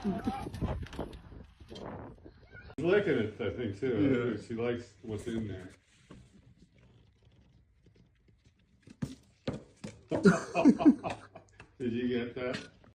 She's licking it, I think, too. Yeah. She likes what's in there. Did you get that?